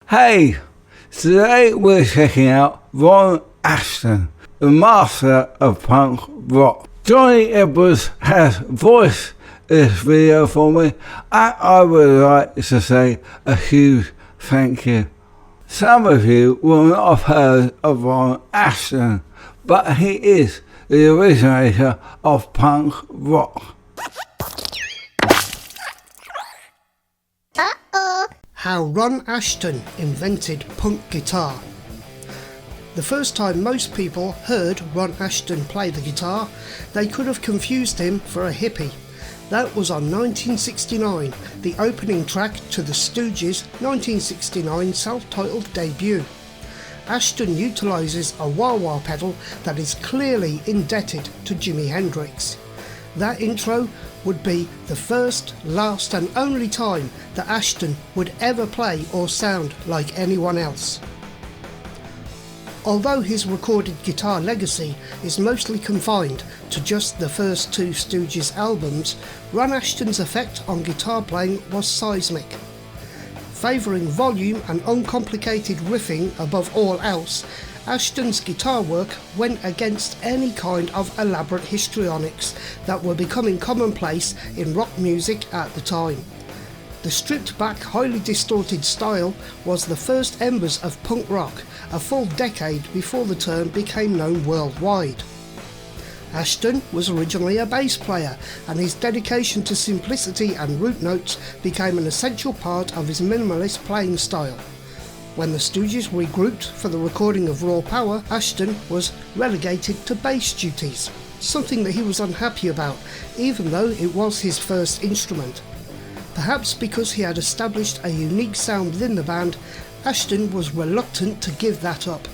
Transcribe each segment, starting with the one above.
Hey, today we're checking out Ron Asheton, the master of punk rock. Johnny Edwards has voiced this video for me, and I would like to say a huge thank you. Some of you will not have heard of Ron Asheton, but he is the originator of punk rock. How Ron Asheton invented punk guitar. The first time most people heard Ron Asheton play the guitar, they could have confused him for a hippie. That was on 1969, the opening track to the Stooges' 1969 self-titled debut. Asheton utilises a wah-wah pedal that is clearly indebted to Jimi Hendrix. That intro would be the first, last and only time that Asheton would ever play or sound like anyone else. Although his recorded guitar legacy is mostly confined to just the first two Stooges albums, Ron Asheton's effect on guitar playing was seismic. Favouring volume and uncomplicated riffing above all else, Asheton's guitar work went against any kind of elaborate histrionics that were becoming commonplace in rock music at the time. The stripped-back, highly distorted style was the first embers of punk rock, a full decade before the term became known worldwide. Asheton was originally a bass player, and his dedication to simplicity and root notes became an essential part of his minimalist playing style. When the Stooges regrouped for the recording of Raw Power, Asheton was relegated to bass duties, something that he was unhappy about, even though it was his first instrument. Perhaps because he had established a unique sound within the band, Asheton was reluctant to give that up.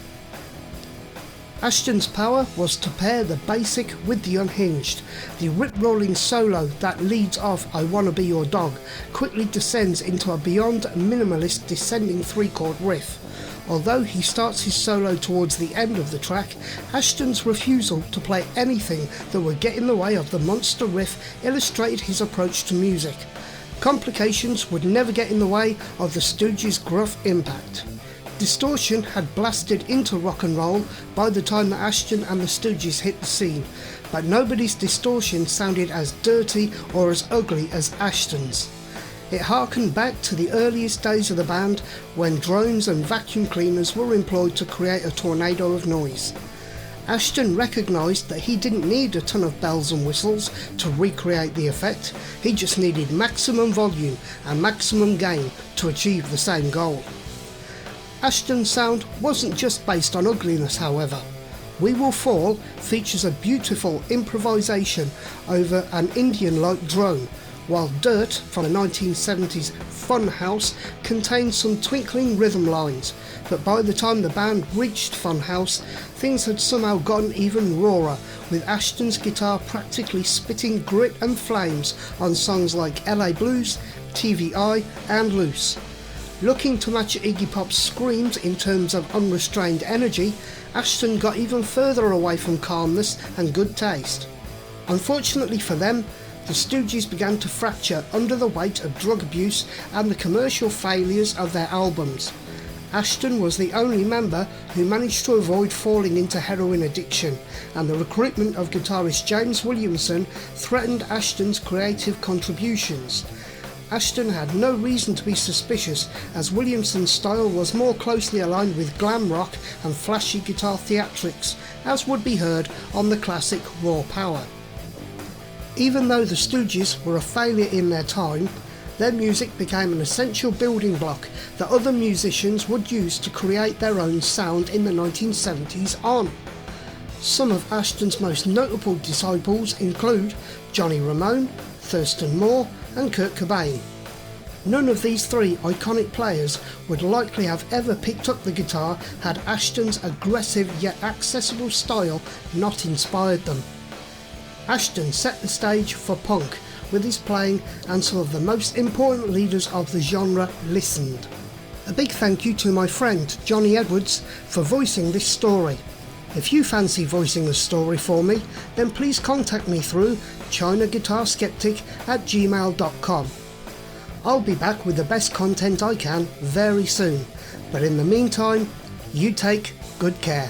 Asheton's power was to pair the basic with the unhinged. The rip-rolling solo that leads off I Wanna Be Your Dog quickly descends into a beyond minimalist descending three-chord riff. Although he starts his solo towards the end of the track, Asheton's refusal to play anything that would get in the way of the monster riff illustrated his approach to music. Complications would never get in the way of the Stooges' gruff impact. Distortion had blasted into rock and roll by the time that Asheton and the Stooges hit the scene, but nobody's distortion sounded as dirty or as ugly as Asheton's. It harkened back to the earliest days of the band, when drones and vacuum cleaners were employed to create a tornado of noise. Asheton recognised that he didn't need a ton of bells and whistles to recreate the effect, he just needed maximum volume and maximum gain to achieve the same goal. Asheton's sound wasn't just based on ugliness, however. We Will Fall features a beautiful improvisation over an Indian-like drone, while Dirt from the 1970s Funhouse contains some twinkling rhythm lines, but by the time the band reached Funhouse, things had somehow gotten even rawer, with Asheton's guitar practically spitting grit and flames on songs like LA Blues, TVI and Loose. Looking to match Iggy Pop's screams in terms of unrestrained energy, Asheton got even further away from calmness and good taste. Unfortunately for them, the Stooges began to fracture under the weight of drug abuse and the commercial failures of their albums. Asheton was the only member who managed to avoid falling into heroin addiction, and the recruitment of guitarist James Williamson threatened Asheton's creative contributions. Asheton had no reason to be suspicious, as Williamson's style was more closely aligned with glam rock and flashy guitar theatrics, as would be heard on the classic Raw Power. Even though the Stooges were a failure in their time, their music became an essential building block that other musicians would use to create their own sound in the 1970s on. Some of Asheton's most notable disciples include Johnny Ramone, Thurston Moore and Kurt Cobain. None of these three iconic players would likely have ever picked up the guitar had Asheton's aggressive yet accessible style not inspired them. Asheton set the stage for punk with his playing, and some of the most important leaders of the genre listened. A big thank you to my friend Johnny Edwards for voicing this story. If you fancy voicing a story for me, then please contact me through chinaguitarskeptic@gmail.com. I'll be back with the best content I can very soon, But in the meantime, you take good care.